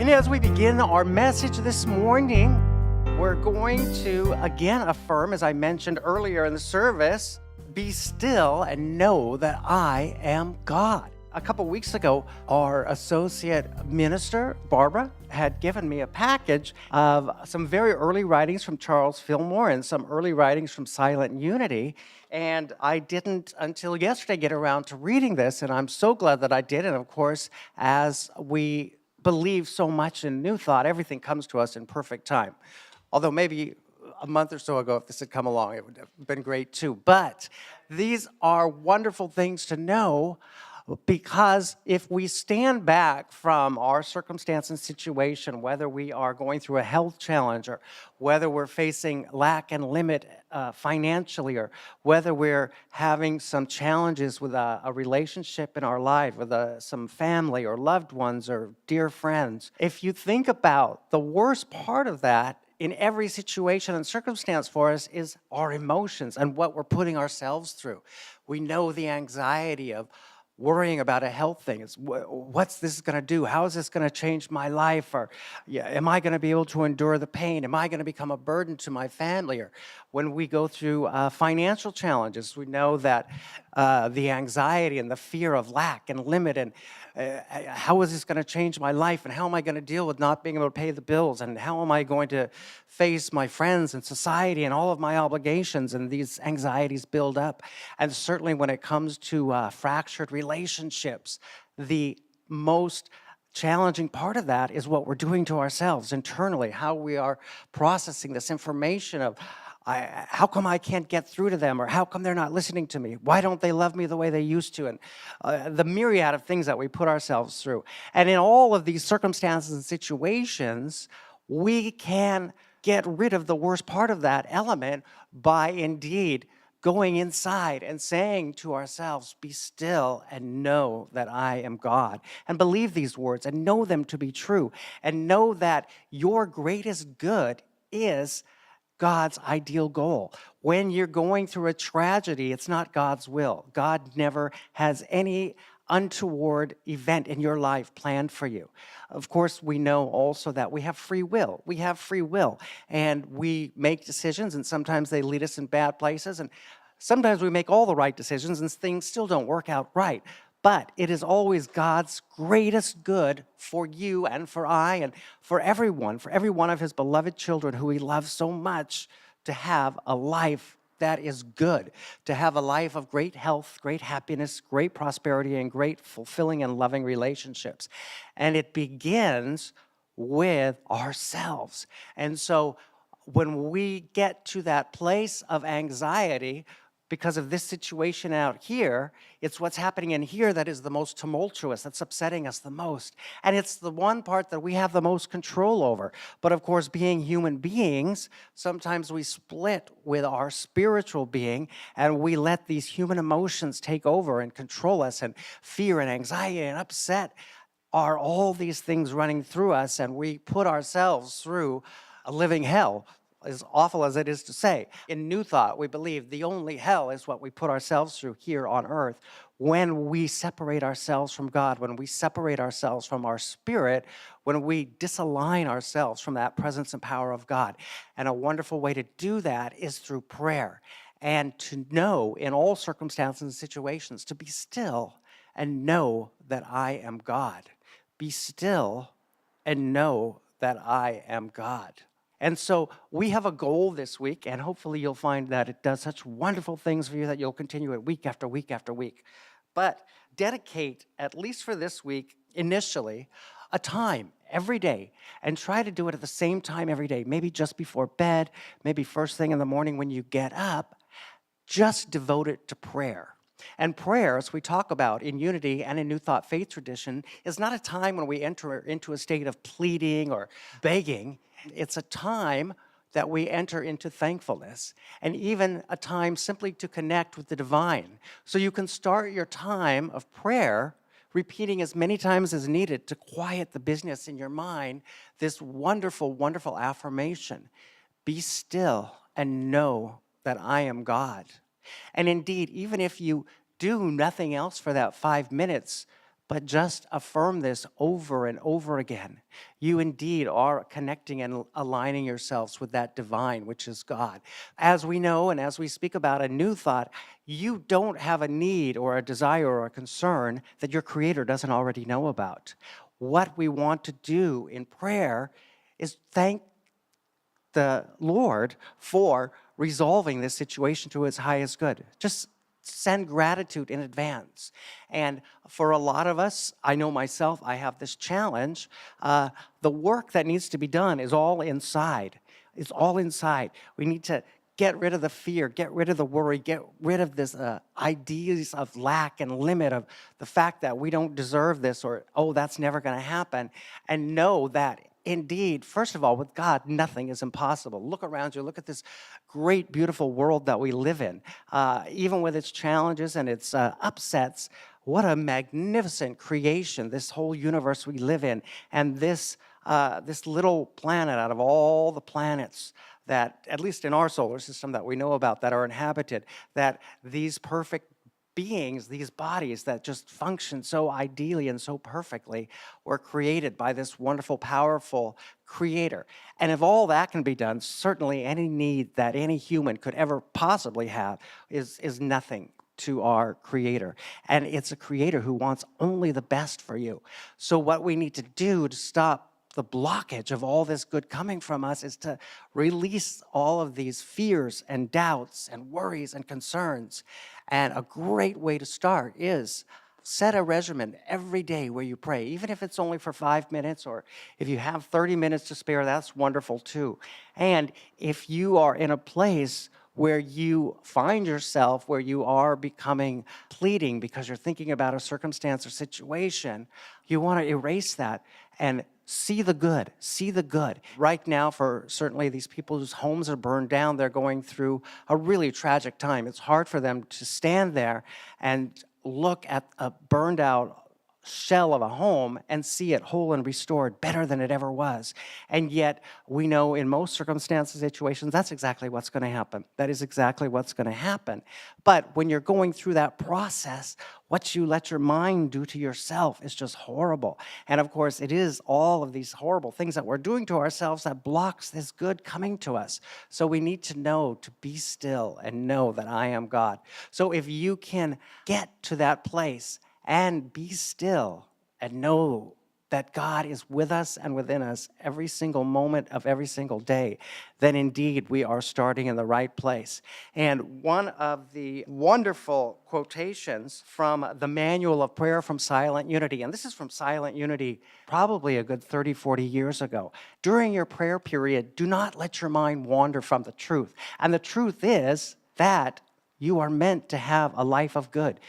And as we begin our message this morning, we're going to again affirm, as I mentioned earlier in the service, be still and know that I am God. A couple weeks ago, our associate minister, Barbara, had given me a package of some very early writings from Charles Fillmore and some early writings from Silent Unity. And I didn't until yesterday get around to reading this, and I'm so glad that I did. And of course, as we believe so much in New Thought, everything comes to us in perfect time. Although maybe a month or so ago, if this had come along, it would have been great too. But these are wonderful things to know, because if we stand back from our circumstance and situation, whether we are going through a health challenge or whether we're facing lack and limit financially, or whether we're having some challenges with a relationship in our life with some family or loved ones or dear friends, if you think about the worst part of that in every situation and circumstance for us is our emotions and what we're putting ourselves through. We know the anxiety of worrying about a health thing. It's what's this going to do? How is this going to change my life? Or am I going to be able to endure the pain? Am I going to become a burden to my family? Or when we go through financial challenges, we know that the anxiety and the fear of lack and limit and how is this going to change my life? And how am I going to deal with not being able to pay the bills? And how am I going to face my friends and society and all of my obligations? And these anxieties build up. And certainly when it comes to fractured relationships, the most challenging part of that is what we're doing to ourselves internally, how we are processing this information of, how come I can't get through to them? Or how come they're not listening to me? Why don't they love me the way they used to? And the myriad of things that we put ourselves through. And in all of these circumstances and situations, we can get rid of the worst part of that element by indeed going inside and saying to ourselves, be still and know that I am God. And believe these words and know them to be true. And know that your greatest good is God's ideal goal. When you're going through a tragedy, it's not God's will. God never has any untoward event in your life planned for you. Of course, we know also that we have free will. We have free will, and we make decisions, and sometimes they lead us in bad places, and sometimes we make all the right decisions, and things still don't work out right. But it is always God's greatest good for you and for I and for every one of his beloved children who he loves so much, to have a life that is good, to have a life of great health, great happiness, great prosperity, and great fulfilling and loving relationships. And it begins with ourselves. And so when we get to that place of anxiety, because of this situation out here, it's what's happening in here that is the most tumultuous, that's upsetting us the most. And it's the one part that we have the most control over. But of course, being human beings, sometimes we split with our spiritual being, and we let these human emotions take over and control us, and fear and anxiety and upset are all these things running through us, and we put ourselves through a living hell, as awful as it is to say. In New Thought, we believe the only hell is what we put ourselves through here on earth when we separate ourselves from God, when we separate ourselves from our spirit, when we disalign ourselves from that presence and power of God. And a wonderful way to do that is through prayer, and to know in all circumstances and situations to be still and know that I am God. Be still and know that I am God. And so we have a goal this week, and hopefully you'll find that it does such wonderful things for you that you'll continue it week after week after week. But dedicate, at least for this week, initially, a time every day, and try to do it at the same time every day, maybe just before bed, maybe first thing in the morning when you get up. Just devote it to prayer. And prayer, as we talk about in Unity and in New Thought Faith Tradition, is not a time when we enter into a state of pleading or begging. It's a time that we enter into thankfulness, and even a time simply to connect with the divine. So you can start your time of prayer repeating as many times as needed to quiet the business in your mind, this wonderful, wonderful affirmation. Be still and know that I am God. And indeed, even if you do nothing else for that 5 minutes, But just affirm this over and over again. You indeed are connecting and aligning yourselves with that divine, which is God. As we know and as we speak about a new thought, you don't have a need or a desire or a concern that your Creator doesn't already know about. What we want to do in prayer is thank the Lord for resolving this situation to its highest good. Just send gratitude in advance. And for a lot of us, I know myself, I have this challenge. The work that needs to be done is all inside. It's all inside. We need to get rid of the fear, get rid of the worry, get rid of this ideas of lack and limit, of the fact that we don't deserve this, or, oh, that's never going to happen, and know that indeed, first of all, with God, nothing is impossible. Look around you. Look at this great, beautiful world that we live in. Even with its challenges and its upsets, what a magnificent creation, this whole universe we live in. And this little planet out of all the planets that, at least in our solar system that we know about, that are inhabited, that these perfect beings, these bodies that just function so ideally and so perfectly, were created by this wonderful, powerful creator. And if all that can be done, certainly any need that any human could ever possibly have is nothing to our creator. And it's a creator who wants only the best for you. So what we need to do to stop the blockage of all this good coming from us is to release all of these fears and doubts and worries and concerns. And a great way to start is set a regimen every day where you pray, even if it's only for 5 minutes, or if you have 30 minutes to spare, that's wonderful too. And if you are in a place where you find yourself, where you are becoming pleading because you're thinking about a circumstance or situation, you want to erase that and see the good, see the good. Right now, for certainly these people whose homes are burned down, they're going through a really tragic time. It's hard for them to stand there and look at a burned out shell of a home and see it whole and restored, better than it ever was. And yet, we know in most circumstances, situations, that's exactly what's going to happen. That is exactly what's going to happen. But when you're going through that process, what you let your mind do to yourself is just horrible. And of course, it is all of these horrible things that we're doing to ourselves that blocks this good coming to us. So we need to know to be still and know that I am God. So if you can get to that place and be still and know that God is with us and within us every single moment of every single day, then indeed we are starting in the right place. And one of the wonderful quotations from the Manual of Prayer from Silent Unity, and this is from Silent Unity probably a good 30, 40 years ago. During your prayer period, do not let your mind wander from the truth. And the truth is that you are meant to have a life of good.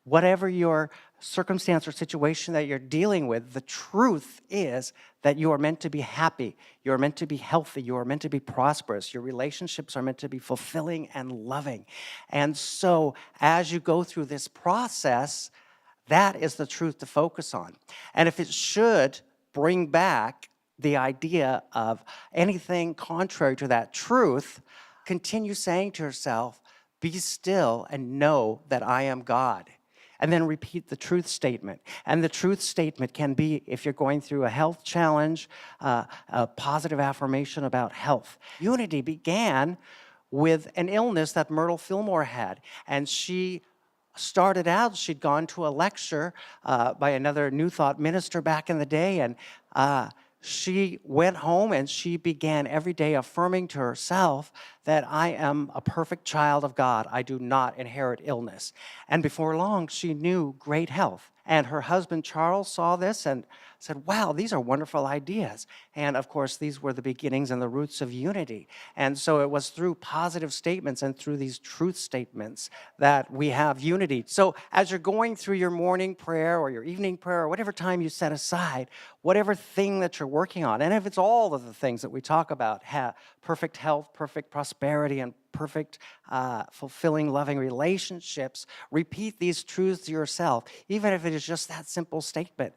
Whatever your circumstance or situation that you're dealing with, the truth is that you are meant to be happy, you are meant to be healthy, you are meant to be prosperous, your relationships are meant to be fulfilling and loving. And so as you go through this process, that is the truth to focus on. And if it should bring back the idea of anything contrary to that truth, continue saying to yourself, be still and know that I am God. And then repeat the truth statement. And the truth statement can be, if you're going through a health challenge, a positive affirmation about health. Unity began with an illness that Myrtle Fillmore had. And she started out, she'd gone to a lecture by another New Thought minister back in the day, and she went home and she began every day affirming to herself that I am a perfect child of God. I do not inherit illness. And before long, she knew great health. And her husband, Charles, saw this and said, wow, these are wonderful ideas. And of course, these were the beginnings and the roots of unity. And so it was through positive statements and through these truth statements that we have unity. So as you're going through your morning prayer or your evening prayer or whatever time you set aside, whatever thing that you're working on, and if it's all of the things that we talk about, perfect health, perfect prosperity, and perfect, fulfilling, loving relationships, repeat these truths to yourself, even if it is just that simple statement.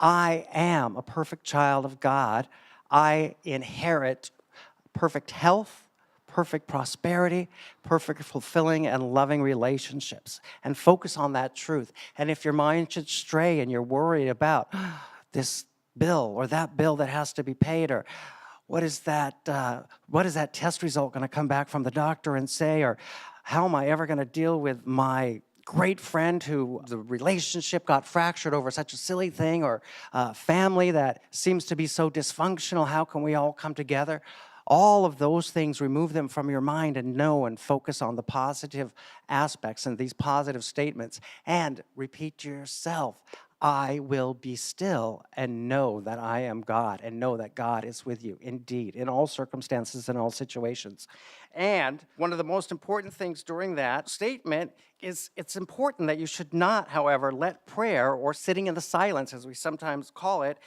I am a perfect child of God. I inherit perfect health, perfect prosperity, perfect fulfilling and loving relationships. And focus on that truth. And if your mind should stray and you're worried about this bill or that bill that has to be paid, or what is that test result going to come back from the doctor and say, or how am I ever going to deal with my great friend who the relationship got fractured over such a silly thing, or family that seems to be so dysfunctional, how can we all come together? All of those things, remove them from your mind and know and focus on the positive aspects and these positive statements, and repeat to yourself, I will be still and know that I am God, and know that God is with you indeed in all circumstances and all situations. And one of the most important things during that statement is it's important that you should not, however, let prayer, or sitting in the silence, as we sometimes call it,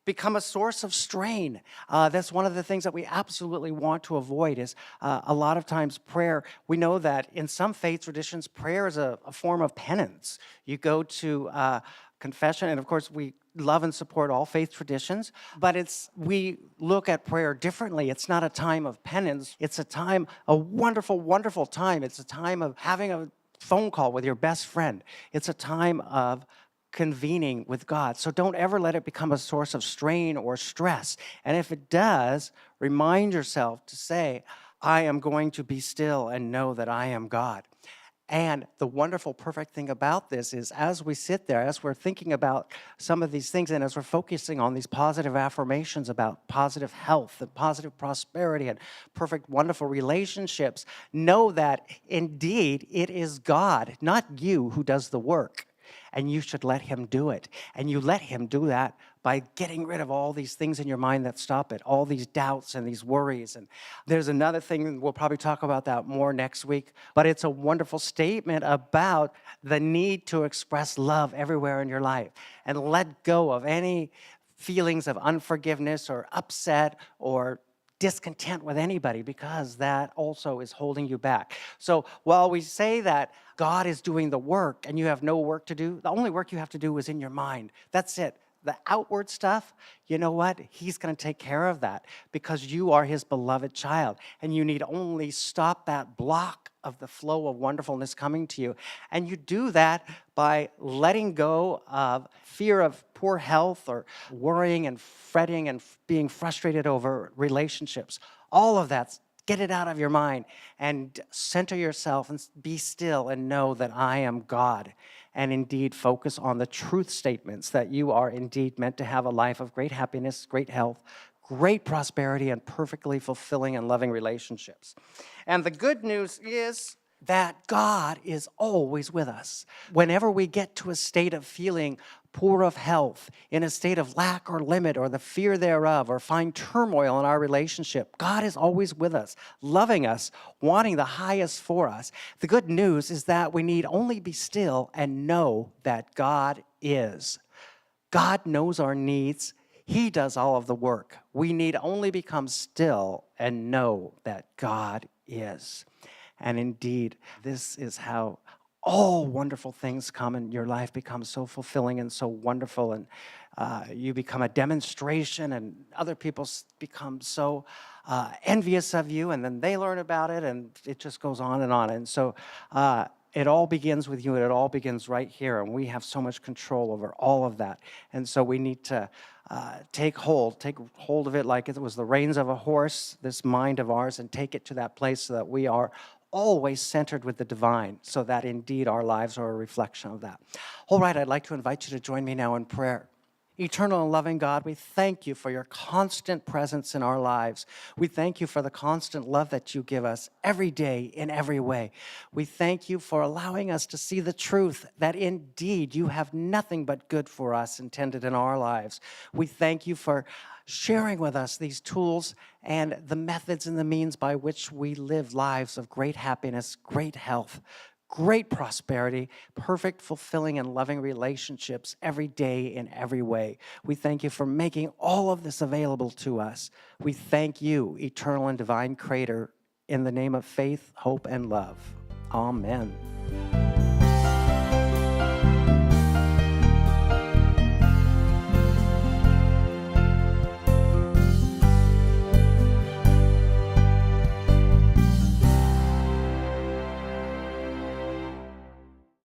become a source of strain. That's one of the things that we absolutely want to avoid is a lot of times prayer, we know that in some faith traditions, prayer is a form of penance. You go to confession, and of course we love and support all faith traditions, but we look at prayer differently. It's not a time of penance. It's a wonderful, wonderful time. It's a time of having a phone call with your best friend. It's a time of convening with God. So don't ever let it become a source of strain or stress. And if it does, remind yourself to say, I am going to be still and know that I am God. And the wonderful, perfect thing about this is as we sit there, as we're thinking about some of these things, and as we're focusing on these positive affirmations about positive health and positive prosperity and perfect, wonderful relationships, know that indeed it is God, not you, who does the work. And you should let him do it. And you let him do that by getting rid of all these things in your mind that stop it, all these doubts and these worries. And there's another thing, we'll probably talk about that more next week, but it's a wonderful statement about the need to express love everywhere in your life and let go of any feelings of unforgiveness or upset or discontent with anybody, because that also is holding you back. So while we say that God is doing the work and you have no work to do, the only work you have to do is in your mind. That's it. The outward stuff, you know what? He's going to take care of that because you are his beloved child, and you need only stop that block of the flow of wonderfulness coming to you. And you do that by letting go of fear of poor health or worrying and fretting and being frustrated over relationships. All of that, get it out of your mind and center yourself and be still and know that I am God. And indeed focus on the truth statements that you are indeed meant to have a life of great happiness, great health, great prosperity, and perfectly fulfilling and loving relationships. And the good news is that God is always with us. Whenever we get to a state of feeling poor of health, in a state of lack or limit or the fear thereof, or find turmoil in our relationship, God is always with us, loving us, wanting the highest for us. The good news is that we need only be still and know that God is. God knows our needs. He does all of the work. We need only become still and know that God is. And indeed, this is how all wonderful things come and your life becomes so fulfilling and so wonderful, and you become a demonstration, and other people become so envious of you, and then they learn about it, and it just goes on and on. And so it all begins with you, and it all begins right here, and we have so much control over all of that. And so we need to take hold of it like it was the reins of a horse, this mind of ours, and take it to that place so that we are always centered with the divine, so that indeed our lives are a reflection of that. All right, I'd like to invite you to join me now in prayer. Eternal and loving God, we thank you for your constant presence in our lives. We thank you for the constant love that you give us every day in every way. We thank you for allowing us to see the truth that indeed you have nothing but good for us intended in our lives. We thank you for sharing with us these tools and the methods and the means by which we live lives of great happiness, great health, great prosperity, perfect, fulfilling, and loving relationships every day in every way. We thank you for making all of this available to us. We thank you, eternal and divine Creator, in the name of faith, hope, and love. Amen.